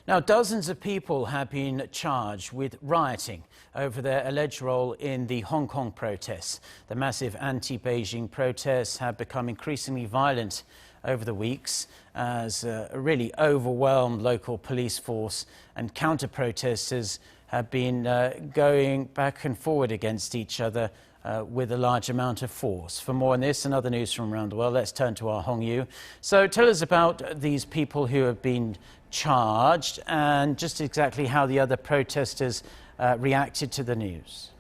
Now, dozens of people have been charged with rioting over their alleged role in the Hong Kong protests. The massive anti-Beijing protests have become increasingly violent over the weeks as a really overwhelmed local police force and counter-protesters have been going back and forward against each other with a large amount of force. For more on this and other news from around the world, let's turn to our Hong Yoo. So tell us about these people who have been charged and just exactly how the other protesters reacted to the news.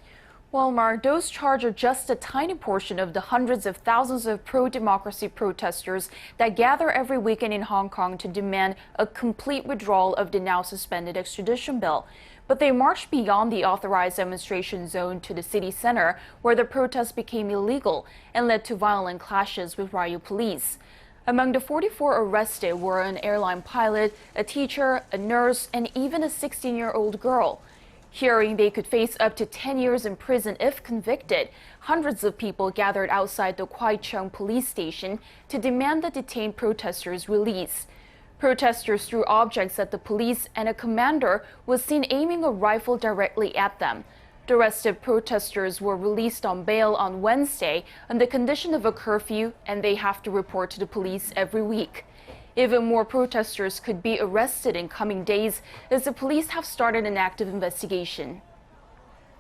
Well, Mark, those charged are just a tiny portion of the hundreds of thousands of pro-democracy protesters that gather every weekend in Hong Kong to demand a complete withdrawal of the now suspended extradition bill. But they marched beyond the authorized demonstration zone to the city center, where the protests became illegal and led to violent clashes with riot police. Among the 44 arrested were an airline pilot, a teacher, a nurse, and even a 16-year-old girl. Hearing they could face up to 10 years in prison if convicted, hundreds of people gathered outside the Connyoung police station to demand the detained protesters' release. Protesters threw objects at the police, and a commander was seen aiming a rifle directly at them. The arrested protesters were released on bail on Wednesday on the condition of a curfew, and they have to report to the police every week. Even more protesters could be arrested in coming days as the police have started an active investigation.